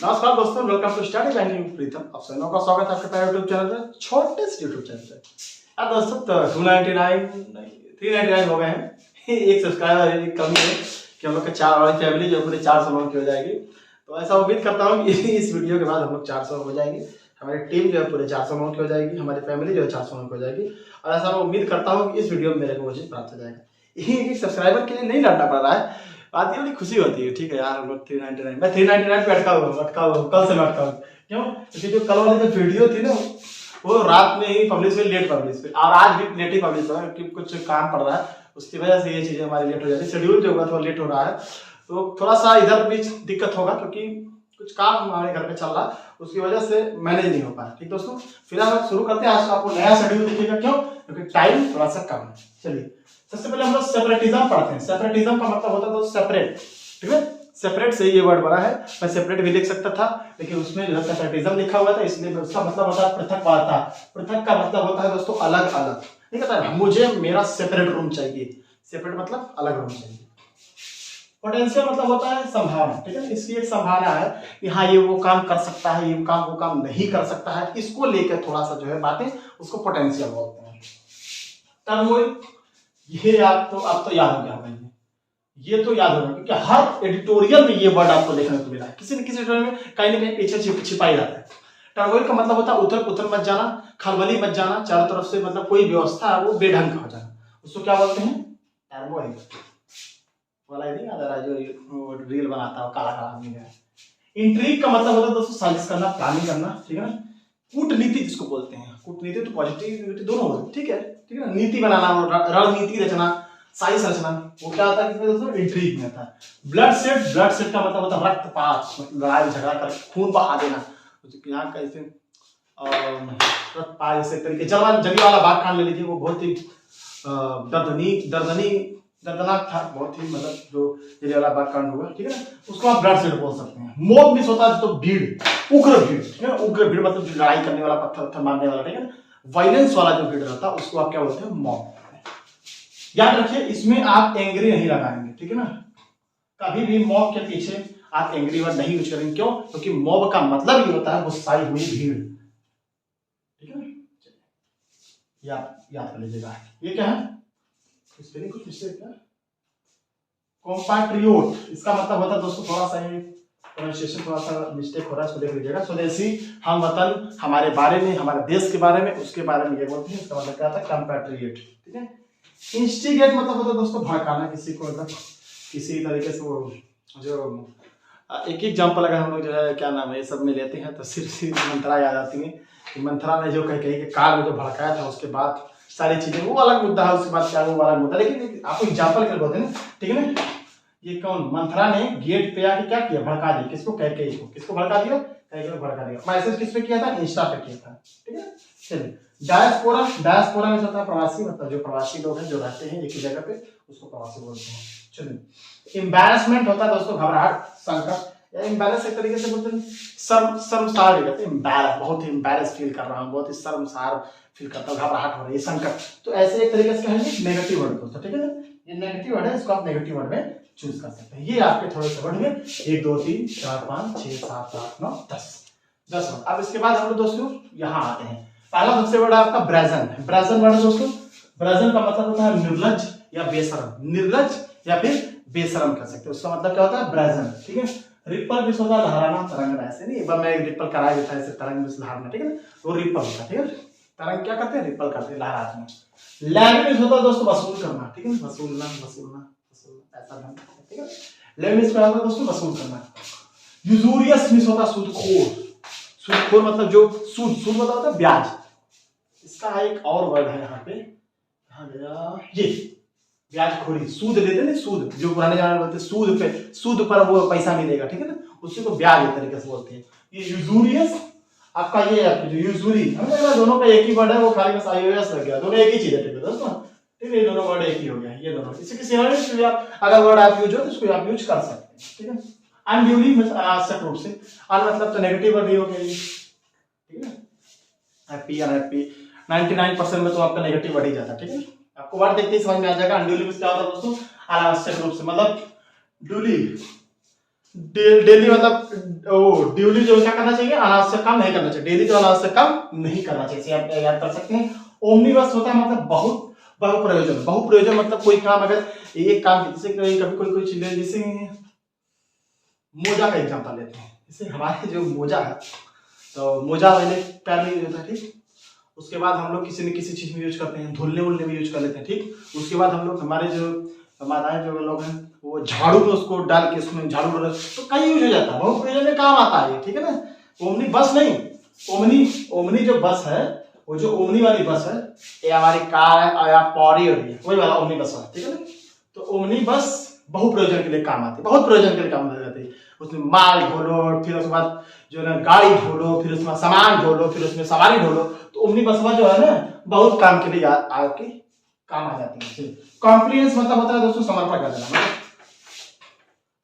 नमस्कार दोस्तों, welcome to study banking प्रीतम। आप सभी का स्वागत है आपके प्यारे यूट्यूब चैनल पर, छोटे से यूट्यूब चैनल पर। यार दोस्तों, 399 हो गए हैं। एक सब्सक्राइबर की कमी है कि हम लोग का चार वाली फैमिली जो पूरे 400 लोगों की हो जाएगी। तो ऐसा उम्मीद करता हूँ कि इस वीडियो के बाद हम लोग 400 हो जाएंगे। हमारी टीम जो है पूरे 400 लोगों की हो जाएगी, हमारी फैमिली जो है 400 लोगों की हो जाएगी। और ऐसा मैं उम्मीद करता हूँ कि इस वीडियो में मेरे को वो चीज़ प्राप्त हो जाएगा। एक सब्सक्राइबर के लिए नहीं लड़ना पड़ रहा है, बात ये बड़ी खुशी होती है। ठीक है यार, हम लोग 399 मैं 399 पे अटका हुआ कल से मैं अटका हुआ। क्यों? क्योंकि जो कल वाली जो वीडियो थी ना, वो रात में ही पब्लिश हुई, लेट पब्लिश हुई, और आज भी लेट ही पब्लिश हुआ क्योंकि कुछ काम पड़ रहा है, उसकी वजह से ये चीजें हमारी लेट हो जाती है। शेड्यूल जो होगा थोड़ा लेट हो रहा है, तो थोड़ा सा इधर भी दिक्कत होगा क्योंकि कुछ काम हमारे घर पे चल रहा है, उसकी वजह से मैनेज नहीं हो पाया। ठीक दोस्तों, फिलहाल हम शुरू करते हैं। आज आपको नया शेड्यूल दिखेगा। क्यों? क्योंकि टाइम थोड़ा सा कम है। चलिए सबसे पहले हम लोग सेपरेटिज्म पढ़ते हैं। सेपरेटिज्म का मतलब होता है तो सेपरेट। ठीक है, सेपरेट से ये वर्ड बना है। मैं सेपरेट भी लिख सकता था, लेकिन उसमें जो है सेपरेटिज्म लिखा हुआ था, इसलिए उसका मतलब होता है पृथकवाद। पृथक का मतलब होता है दोस्तों अलग अलग। ठीक है, मुझे मेरा सेपरेट रूम चाहिए। सेपरेट मतलब अलग रूम चाहिए। पोटेंशियल मतलब होता है संभावना। ठीक है, इसकी एक संभावना है कि हाँ ये वो काम कर सकता है, ये काम वो काम नहीं कर सकता है, इसको लेकर थोड़ा सा जो है बातें, उसको पोटेंशियल बोलते हैं। टर्मोइल, ये आप तो याद हो गया होगा। ये तो याद होगा क्योंकि हर एडिटोरियल में ये वर्ड आपको देखने को मिला है, किसी न किसी एडिटोरियल में कहीं ना कहीं पीछे छिपाई जाता है। टर्मोइल का मतलब होता है उथल पुथल मच जाना, खलबली मच जाना, चारों तरफ से मतलब कोई व्यवस्था है वो बेढंग हो जाना, उसको क्या बोलते हैं? टर्मोइल। वाला नहीं याद आ रहा जो रील बनाता है काला काला आदमी है। इंट्रीग का मतलब होता है दोस्तों साजिश करना, प्लानिंग करना। ठीक है ना, कूटनीति जिसको बोलते हैं। कूटनीति तो पॉजिटिव नेगेटिव दोनों होते हैं। ठीक है, ठीक है ना, नीति बनाना, रणनीति रचना, साजिश रचना, वो क्या होता है इसमें दोस्तों? इंट्रीग में आता है। ब्लड सेट, ब्लड सेट का मतलब होता है रक्तपात, मतलब लड़ाई झगड़ा कर खून बहा देना। यहाँ कैसे रक्तपात जैसे तरीके जलियांवाला बाग कांड ले लीजिए, वो बहुत ही दर्दनाक था, बहुत ही मतलब जो जलियांवाला बाग कांड हुआ। ठीक है ना, उसको आप ब्लड सेट बोल सकते हैं। मॉब मिस होता है तो भीड़, उग्र भीड़। ठीक है, उग्र भीड़ मतलब जो लड़ाई करने वाला, पत्थर मारने वाला। ठीक है ना, वायलेंस वाला जो भीड़ रहता है उसको आप क्या बोलते हैं? मॉब। याद रखिए, इसमें आप एंग्री नहीं लगाएंगे। ठीक है ना, कभी भी मॉब के पीछे आप एंग्री वर्ड नहीं यूज करेंगे। क्यों? क्योंकि मॉब का मतलब ये होता है गुस्साई हुई भीड़। ठीक है ना, याद कर लीजिएगा। ये क्या है? स्पेलिंग कुछ मिस्टेक है। कॉम्पैट्रियोट, इसका मतलब होता है दोस्तों, थोड़ा सा ये प्रोनाउंसिएशन थोड़ा सा मिस्टेक हो रहा है, इसको देख लीजिएगा। स्वदेशी, हम वतन, हमारे बारे में, हमारे देश के बारे में, उसके बारे में ये बोलते हैं। इसका मतलब क्या होता है? कॉम्पैट्रियोट। ठीक है। इंस्टिगेट मतलब होता है दोस्तों भड़काना किसी को, मतलब किसी तरीके से वो जो एक एग्जांपल अगर हम लोग जो है क्या नाम है ये सब में लेते हैं तो सिर्फ मंत्रा याद आती है कि मंत्रा ने जो कहीं के काल में जो भड़काया था, उसके बाद सारी चीजें, वो अलग मुद्दा है। उसके बाद क्या वो अलग मुद्दा, लेकिन आपको एग्जांपल के बोलते हैं। ठीक है ना, ये कौन? मंत्रा ने गेट पे आके क्या किया? भड़का दिया। किसको? कैकेयी को। किसको भड़का दिया? कैकेयी को भड़का दिया। मैसेज किस पे किया था? इंस्टा पे किया था। ठीक है, चलिए। डायस्पोरा, डायस्पोरा में होता है प्रवासी, मतलब जो प्रवासी लोग हैं जो रहते हैं एक ही जगह पे, उसको प्रवासी बोलते हैं। चलिए। एम्बैरेसमेंट होता है दोस्तों घबराहट, संकट, या एम्बैरेस एक तरीके से बोलते हैं शर्मसार कहते हैं। एम्बैरेस, बहुत ही एम्बैरेस फील कर रहा हूँ, बहुत ही शर्मसार फील करता हूँ, घबराहट हो रही है, संकट। तो ऐसे एक तरीके से कहेंगे नेगेटिव वर्ड दोस्तों। ठीक है ना, ये नेगेटिव वर्ड है, इसको आप नेगेटिव वर्ड में चूज कर सकते हैं। ये आपके थोड़े से वर्ड में 1 2 3 4 5 6 7 8 9 10 वर्ड। अब इसके बाद हम लोग दोस्तों यहाँ आते हैं। पहला सबसे बड़ा आपका ब्रेजन। ब्रेजन वर्ड दोस्तों, ब्रेजन का मतलब होता है निर्लज या बेशरम। निर्लज या फिर बेशरम कह सकते हैं, उसका मतलब क्या होता है? ब्रेजन। ठीक है। रिपल भी होता है लहराना, तरंगना। ऐसे नहीं, एक बार मैं रिपल कराया भी था, ऐसे तरंग में लहराना। ठीक है ना, वो रिपल होता है। ठीक है, तरंग क्या करते हैं? रिपल करते हैं, लहराते हैं। लैंग्वेज होता है दोस्तों वसूल करना। ठीक है, वसूलना, वसूलना, ऐसा करना। ठीक है, लैंग्वेज का मतलब दोस्तों वसूल करना। यूजुरियस मिस होता है सूदखोर। सूदखोर मतलब जो सूद मतलब होता है ब्याज। इसका एक और वर्ड है यहाँ पे, कहाँ गया ये? ब्याजखोरी। सूद लेते ना, सूद जो पुराने जमाने में बोलते हैं, सूद पर वो पैसा मिलेगा। ठीक है ना, उसी को ब्याज एक तरीके से बोलते हैं। ये यूजुरियस आपका, ये जो यूजुरी, हमें लग रहा दोनों का एक ही वर्ड है, वो खाली बस आईओएस लग गया, दोनों एक ही चीज है। ठीक है दोस्तों, ठीक है, ये दोनों वर्ड एक ही हो गया। ये दोनों इसी के सिनोनिम्स में आप अगर वर्ड आप यूज हो तो इसको आप यूज कर सकते हैं। ठीक है। अनड्यूली आवश्यक रूप से, अन मतलब तो नेगेटिव वर्ड ही हो गया। ठीक है, हैप्पी, अनहैप्पी, 99% में तो आपका नेगेटिव वर्ड ही जाता है। ठीक है, आपको वर्ड देखते ही समझ में आ जाएगा। अनड्यूली में क्या होता है दोस्तों? अनावश्यक रूप से, मतलब ड्यूली डेली मतलब वो ड्यूली जो क्या करना चाहिए, अनावश्यक से कम नहीं करना चाहिए, डेली जो अनावश्यक से कम नहीं करना चाहिए, इसे आप याद कर सकते हैं। ओमनीबस होता है मतलब बहुत बहुप्रयोजन, बहुप्रयोजन मतलब कोई काम अगर एक काम जैसे कभी कोई कोई चीज, जैसे मोजा का एग्जांपल लेते हैं, जैसे हमारे जो मोजा है, तो मोजा पहले पैर में यूज होता है, ठीक। उसके बाद हम लोग किसी न किसी चीज में यूज करते हैं, धुलने उलने में यूज कर लेते हैं, ठीक। उसके बाद हम लोग हमारे जो माताएं जो लोग हैं वो झाड़ू में उसको डाल के उसमें झाड़ू डाल, तो कहीं यूज हो जाता है, बहुत प्रयोजन में काम आता है, ठीक है ना। ओमनी बस नहीं, ओमनी ओमनी जो बस है, वो जो ओमनी वाली बस है, ये हमारी कार है या पौड़ी हो रही है, वही वाला ओमनी बस है, ठीक है ना। तो ओमनी बस बहु प्रयोजन के लिए काम आती है, बहुत प्रयोजन के लिए काम आती है। उसमें माल ढोलो, फिर उसके बाद जो है गाड़ी ढोलो, फिर उसमें सामान ढोलो, फिर उसमें सवारी ढोलो, तो ओमनी बस जो है ना बहुत काम के लिए आपके काम आ जाती है। कॉम्प्लियंस मतलब होता है दोस्तों समर्पण कर देना,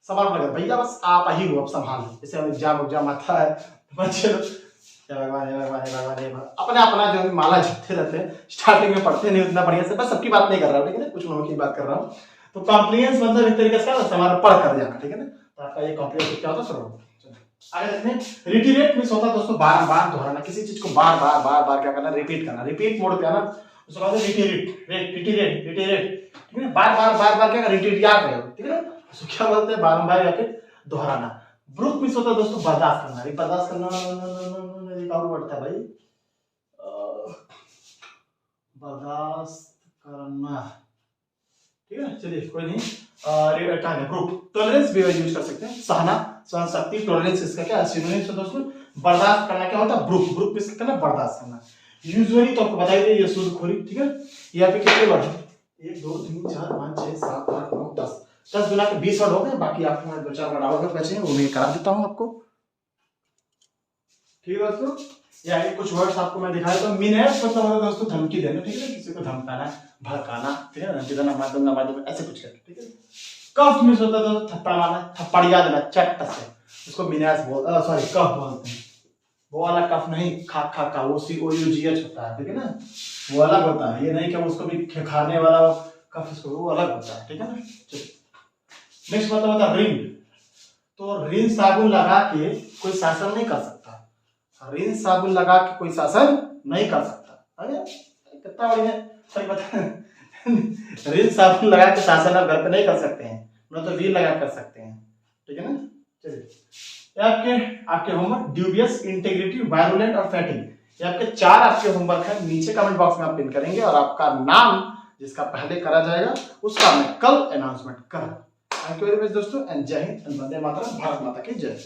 समर्पण कर, भैया बस आप ही हो, अब संभाल, जैसे एग्जाम आता है बच्चे लोग भगवान हे भगवान हे भगवान हे भगवान, अपना अपना जो माला जपते रहते हैं, स्टार्टिंग में पढ़ते नहीं उतना बढ़िया से, बस सबकी बात नहीं कर रहा हूँ, ठीक है ना, कुछ लोगों की बात कर रहा हूँ। तो कॉम्प्लियंस मतलब एक तरीके से समर्पण कर जाना, ठीक है ना। तो आपका ये कॉम्प्लियंस क्या होता है, सुनो आगे देखते हैं। रिटीरेट मींस होता है दोस्तों बार बार दोहराना, किसी चीज को बार बार क्या करना, रिपीट करना, रिपीट मोड पे आना, उसको कहते हैं रिटीरेट, रिटीरेट, ठीक है, बार क्या रिटीट याद रहे, ठीक है ना, उसको क्या बोलते हैं, बारंबार या फिर दोहराना। ब्रूक मींस होता है दोस्तों बर्दाश्त करना, बर्दाश्त करना एक और वर्ड था भाई, बर्दाश्त करना, ठीक है, चलिए कोई नहीं। ग्रुप टॉलरेंस भी यूज कर सकते हैं, सहना, सहन शक्ति, टॉलरेंस इसका क्या सिनोनिम्स है दोस्तों। बर्दाश्त करना क्या होता है, ब्रूक, ब्रूक में इसका करना बर्दाश्त करना। यूजुअली तो आपको बताइए ये सूदखोरी, ठीक है। यहाँ पे कितने वर्ड है, 1 2 3 4 5 6 7 8 9 10, 10 गुना के 20 वर्ड हो गए, बाकी आपको मैं 2 4 वर्ड और बचे हैं वो मैं करा देता हूँ आपको, ठीक है दोस्तों। या कुछ वर्ड्स आपको मैं दिखाया, तो मीनेस मतलब होता है दोस्तों धमकी देना, ठीक है, किसी को धमकाना, भड़काना, ठीक है, धमकी देना, मार दूंगा ऐसे कुछ करना, ठीक है। कफ मींस होता है तो थप्पड़ मारना, थप्पड़िया देना चट से, उसको मीनेस सॉरी कफ बोलते हैं। वो वाला कफ नहीं खा खा का, वो सी ओ यू जी एच होता है, ठीक है ना, वो अलग होता है, ये नहीं कि उसको भी खाने वाला कफ, इसको वो अलग होता है, ठीक है ना। नेक्स्ट मतलब होता है रिन, तो रिन साबुन लगा के कोई शासन नहीं कर सकता, रिन साबुन लगा के कोई शासन नहीं कर सकता, अरे कितना बढ़िया सही बता। रिन साबुन लगा के शासन आप घर पे नहीं कर सकते हैं, न तो रील लगा कर सकते हैं, ठीक है ना। चलिए आपके होमवर्क ड्यूबियस, इंटेग्रिटी, वायरुलेंट और फैटिंग, ये आपके 4 आपके होमवर्क है, नीचे कमेंट बॉक्स में आप पिन करेंगे और आपका नाम जिसका पहले करा जाएगा उसका मैं कल अनाउंसमेंट करूंगा। थैंक यू वेरी मच दोस्तों, एंड जय हिंद, वंदे मातरम, भारत माता की जय।